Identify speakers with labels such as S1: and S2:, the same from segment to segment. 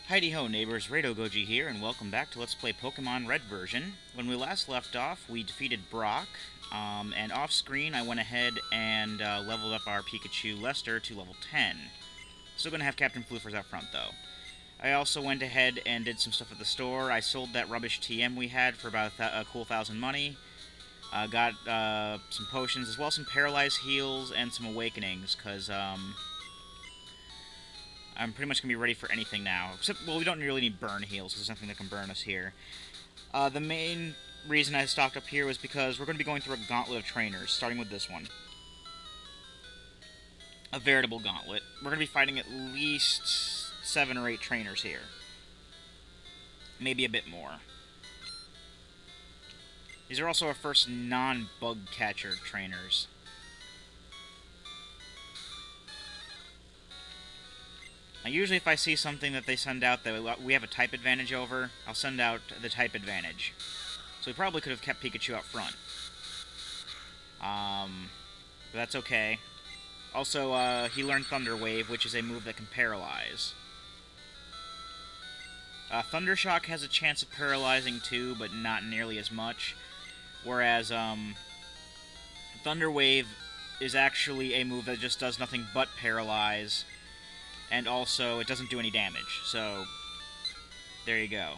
S1: Heidi ho neighbors, Rado Goji here, and welcome back to Let's Play Pokemon Red version. When we last left off, we defeated Brock, and off screen I went ahead and leveled up our Pikachu Lester to level 10. Still gonna have Captain Floofers out front though. I also went ahead and did some stuff at the store. I sold that rubbish TM we had for about a cool 1,000 money. Got some potions, as well as some paralyzed heals and some awakenings, because I'm pretty much going to be ready for anything now. Except, well, we don't really need burn heals, because there's nothing that can burn us here. The main reason I stocked up here was because we're going to be going through a gauntlet of trainers, starting with this one. A veritable gauntlet. We're going to be fighting at least 7 or 8 trainers here. Maybe a bit more. These are also our first non-bug catcher trainers. Now, usually if I see something that they send out that we have a type advantage over, I'll send out the type advantage. So we probably could have kept Pikachu up front. But that's okay. Also, he learned Thunder Wave, which is a move that can paralyze. Thunder Shock has a chance of paralyzing too, but not nearly as much. Whereas, Thunder Wave is actually a move that just does nothing but paralyze. And also, it doesn't do any damage, so there you go.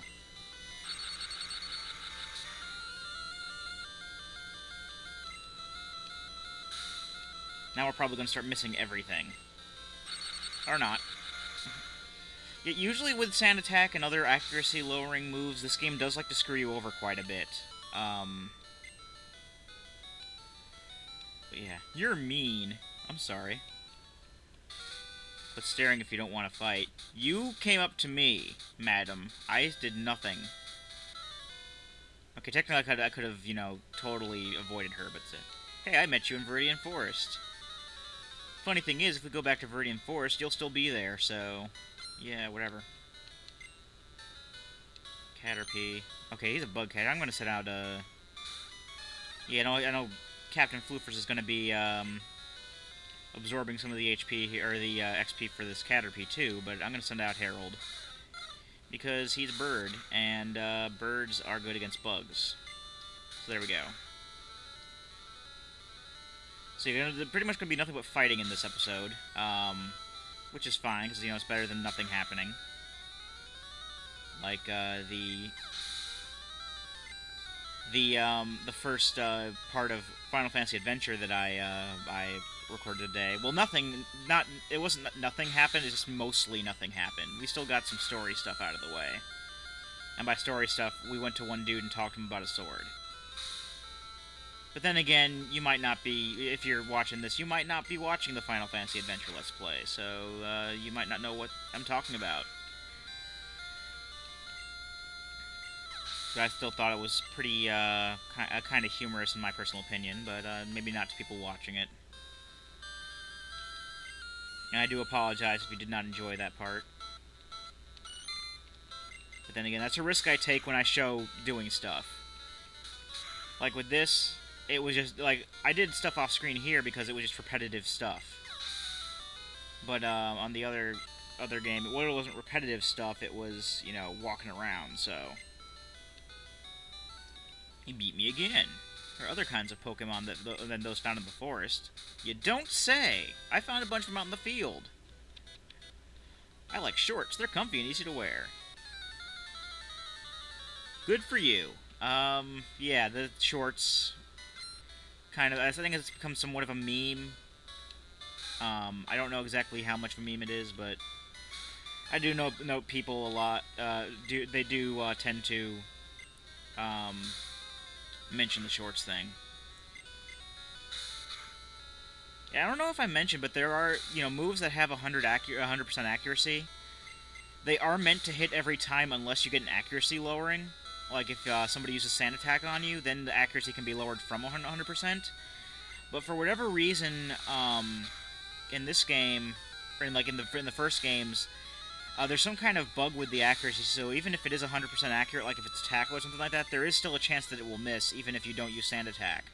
S1: Now we're probably going to start missing everything. Or not. Yet usually with Sand Attack and other accuracy-lowering moves, this game does like to screw you over quite a bit. But yeah, you're mean. I'm sorry. But staring if you don't want to fight. You came up to me, madam. I did nothing. Okay, technically I could have, you know, totally avoided her, but hey, I met you in Viridian Forest. Funny thing is, if we go back to Viridian Forest, you'll still be there, so yeah, whatever. Caterpie. Okay, he's a bug cat. I'm gonna set out yeah, I know Captain Floofers is gonna be absorbing some of the HP here, or the XP for this Caterpie too, but I'm going to send out Harold. Because he's a bird, and birds are good against bugs. So there we go. So you're pretty much going to be nothing but fighting in this episode, which is fine, because, you know, it's better than nothing happening. Like, the first part of Final Fantasy Adventure that I recorded today. Well, it wasn't nothing happened, it's just mostly nothing happened. We still got some story stuff out of the way. And by story stuff, we went to one dude and talked to him about a sword. But then again, you might not be, if you're watching this, you might not be watching the Final Fantasy Adventure Let's Play, so you might not know what I'm talking about. But I still thought it was pretty, kind of humorous in my personal opinion, but maybe not to people watching it. And I do apologize if you did not enjoy that part. But then again, that's a risk I take when I show doing stuff. Like with this, it was just, like, I did stuff off screen here because it was just repetitive stuff. But on the other game, it wasn't repetitive stuff, it was, you know, walking around, so... He beat me again. There are other kinds of Pokemon than those found in the forest. You don't say! I found a bunch of them out in the field. I like shorts. They're comfy and easy to wear. Good for you. Yeah, the shorts... kind of... I think it's become somewhat of a meme. I don't know exactly how much of a meme it is, but... I do know people a lot. They do tend to... mention the shorts thing. Yeah, I don't know if I mentioned, but there are, you know, moves that have 100% accuracy. They are meant to hit every time unless you get an accuracy lowering. Like if somebody uses Sand Attack on you, then the accuracy can be lowered from 100%. But for whatever reason, in this game, or in the first games, there's some kind of bug with the accuracy, so even if it is 100% accurate, like if it's Tackle or something like that, there is still a chance that it will miss, even if you don't use Sand Attack.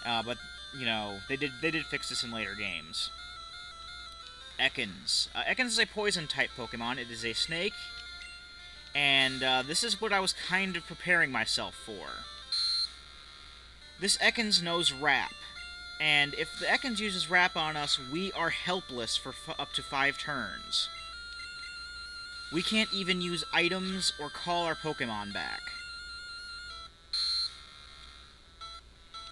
S1: But, you know, they did fix this in later games. Ekans. Ekans is a poison-type Pokemon. It is a snake, and this is what I was kind of preparing myself for. This Ekans knows Wrap, and if the Ekans uses Wrap on us, we are helpless for up to 5 turns. We can't even use items or call our Pokemon back.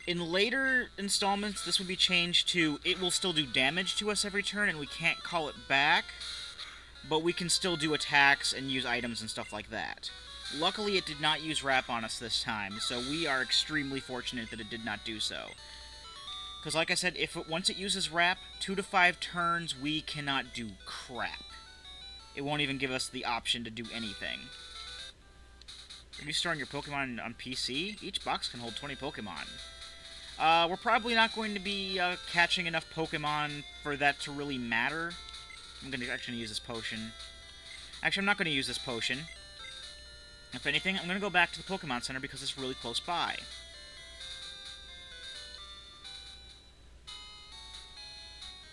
S1: In later installments, this would be changed to, it will still do damage to us every turn, and we can't call it back, but we can still do attacks and use items and stuff like that. Luckily, it did not use Wrap on us this time, so we are extremely fortunate that it did not do so. Because like I said, once it uses Wrap, 2 to 5 turns, we cannot do crap. It won't even give us the option to do anything. Are you storing your Pokemon on PC? Each box can hold 20 Pokemon. We're probably not going to be catching enough Pokemon for that to really matter. I'm going to actually use this potion. Actually, I'm not going to use this potion. If anything, I'm going to go back to the Pokemon Center because it's really close by.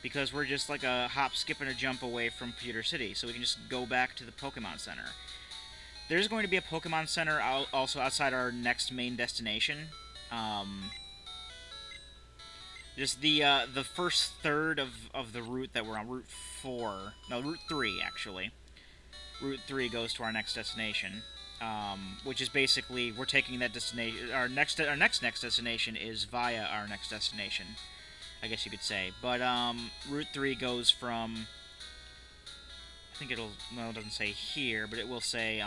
S1: Because we're just like a hop, skip, and a jump away from Pewter City, so we can just go back to the Pokemon Center. There's going to be a Pokemon Center also outside our next main destination. Just the first third of the route that we're on, Route 4, no, Route 3, actually. Route 3 goes to our next destination, which is basically, we're taking that destination, our next destination is via our next destination, I guess you could say. But, Route 3 goes from, I think it'll, well, it doesn't say here, but it will say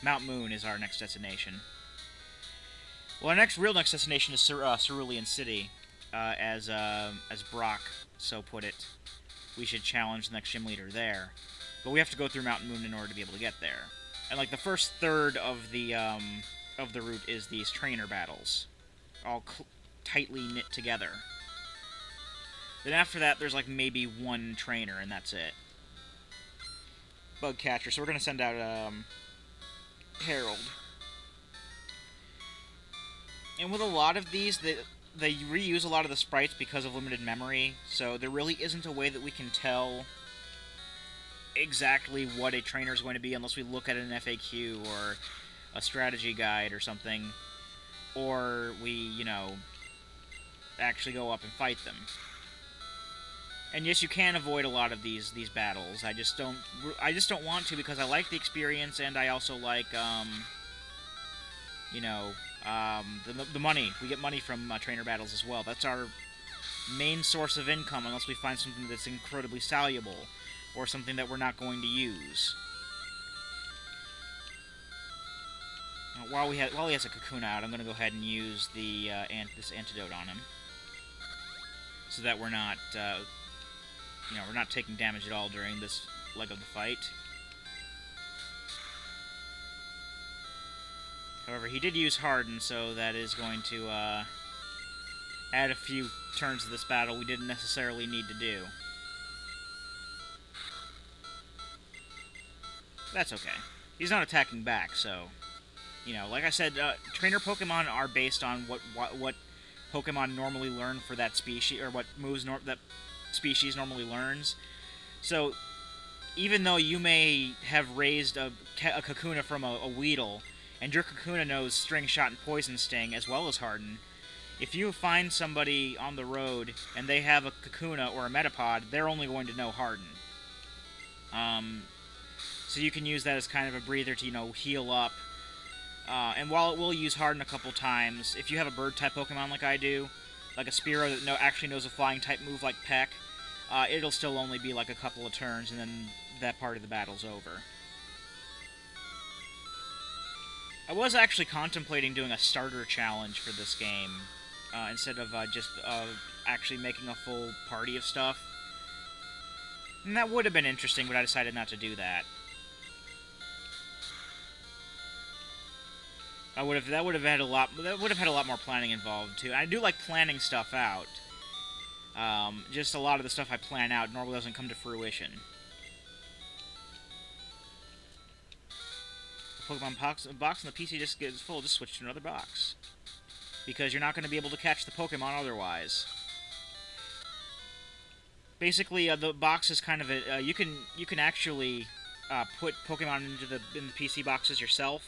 S1: Mount Moon is our next destination. Well, our real next destination is Cerulean City. As Brock so put it, we should challenge the next gym leader there. But we have to go through Mountain Moon in order to be able to get there. And like the first third of the route is these trainer battles, all tightly knit together. Then after that, there's like maybe one trainer, and that's it. Bug catcher. So we're gonna send out Harold. And with a lot of these, they reuse a lot of the sprites because of limited memory, so there really isn't a way that we can tell exactly what a trainer is going to be unless we look at an FAQ or a strategy guide or something, or we, you know, actually go up and fight them. And yes, you can avoid a lot of these battles. I just don't want to because I like the experience, and I also like you know, the money. We get money from trainer battles as well. That's our main source of income unless we find something that's incredibly valuable or something that we're not going to use. While he has a Kakuna out, I'm going to go ahead and use the this antidote on him so that we're not you know, we're not taking damage at all during this leg of the fight. However, he did use Harden, so that is going to add a few turns to this battle we didn't necessarily need to do. That's okay. He's not attacking back, so, you know, like I said, trainer Pokemon are based on what Pokemon normally learn for that species, or what moves that species normally learns. So, even though you may have raised a Kakuna from a Weedle, and your Kakuna knows String Shot and Poison Sting as well as Harden, if you find somebody on the road and they have a Kakuna or a Metapod, they're only going to know Harden. So you can use that as kind of a breather to, you know, heal up. And while it will use Harden a couple times, if you have a Bird-type Pokemon like I do, like a Spearow that actually knows a Flying-type move like Peck, it'll still only be like a couple of turns, and then that part of the battle's over. I was actually contemplating doing a starter challenge for this game, instead of just actually making a full party of stuff. And that would have been interesting, but I decided not to do that. That would have had a lot more planning involved too. I do like planning stuff out. Just a lot of the stuff I plan out normally doesn't come to fruition. Pokemon box and the PC just gets full, just switch to another box. Because you're not going to be able to catch the Pokemon otherwise. Basically, the box is kind of a you can actually put Pokemon in the PC boxes yourself.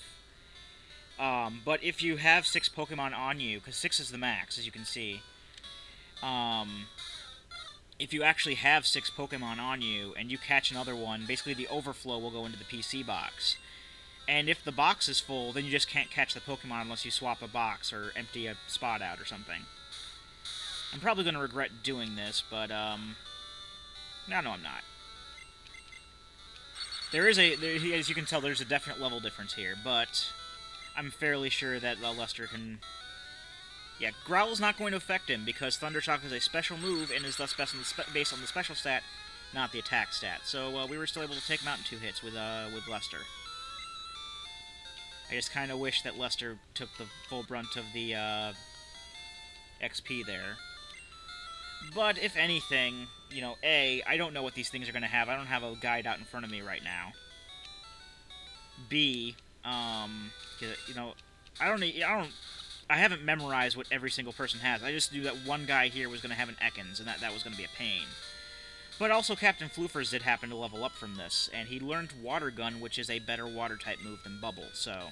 S1: But if you have 6 Pokemon on you, because 6 is the max, as you can see, um, if you actually have 6 Pokemon on you and you catch another one, basically the overflow will go into the PC box. And if the box is full, then you just can't catch the Pokemon unless you swap a box or empty a spot out or something. I'm probably going to regret doing this, but, no, I'm not. As you can tell, there's a definite level difference here, but I'm fairly sure that Lester can... Yeah, Growl's not going to affect him, because Thunder Shock is a special move and is thus based on the special stat, not the attack stat. So we were still able to take him out in 2 hits with Lester. I just kind of wish that Lester took the full brunt of the XP there. But if anything, you know, A, I don't know what these things are going to have. I don't have a guide out in front of me right now. B, you know, I haven't memorized what every single person has. I just knew that one guy here was going to have an Ekans, and that was going to be a pain. But also Captain Floofers did happen to level up from this, and he learned Water Gun, which is a better Water-type move than Bubble, so...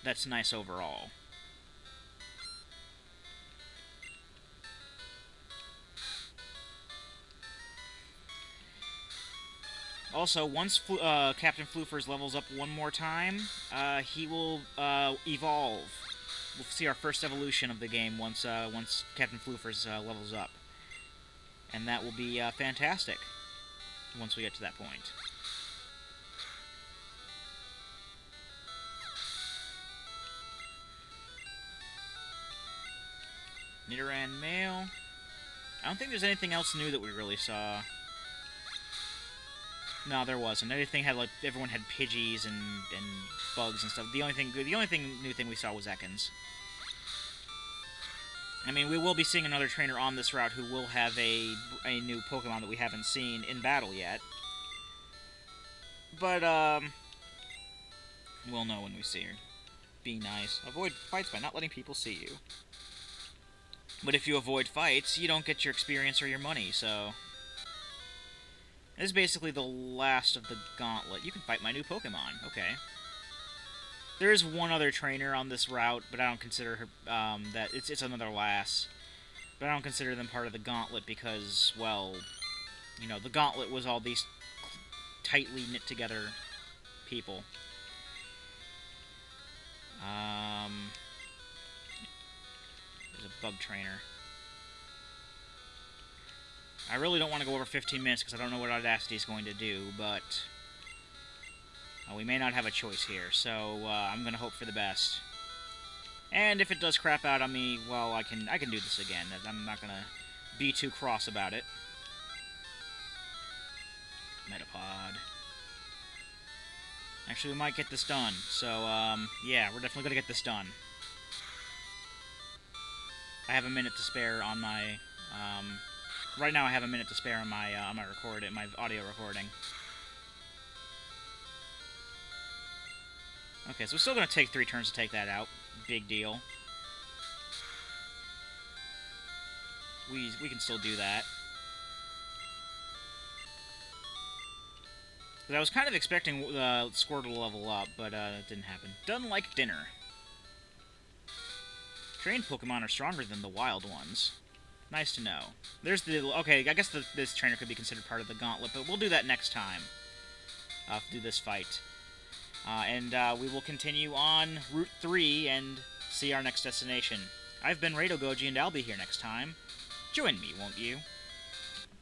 S1: That's nice overall. Also, once Captain Floofers levels up one more time, he will evolve. We'll see our first evolution of the game once Captain Floofers levels up. And that will be fantastic once we get to that point. Nidoran male. I don't think there's anything else new that we really saw. No, there wasn't. Everything had everyone had Pidgeys and bugs and stuff. The only new thing we saw was Ekans. I mean, we will be seeing another trainer on this route who will have a new Pokemon that we haven't seen in battle yet. But we'll know when we see her. Be nice. Avoid fights by not letting people see you. But if you avoid fights, you don't get your experience or your money, so... This is basically the last of the Gauntlet. You can fight my new Pokemon. Okay. There is one other trainer on this route, but I don't consider her, that it's another lass. But I don't consider them part of the Gauntlet because, well, you know, the Gauntlet was all these tightly knit together people. There's a bug trainer. I really don't want to go over 15 minutes because I don't know what Audacity is going to do, but we may not have a choice here, so I'm going to hope for the best. And if it does crap out on me, well, I can do this again. I'm not going to be too cross about it. Metapod. Actually, we might get this done, so yeah, we're definitely going to get this done. I have a minute to spare on my... right now I have a minute to spare on my my audio recording. Okay, so we're still going to take 3 turns to take that out. Big deal. We can still do that. I was kind of expecting Squirtle to level up, but it didn't happen. Doesn't like dinner. Trained Pokemon are stronger than the wild ones. Nice to know. There's the... Okay, I guess this trainer could be considered part of the Gauntlet, but we'll do that next time. Do this fight. And we will continue on Route 3 and see our next destination. I've been Rado Goji, and I'll be here next time. Join me, won't you?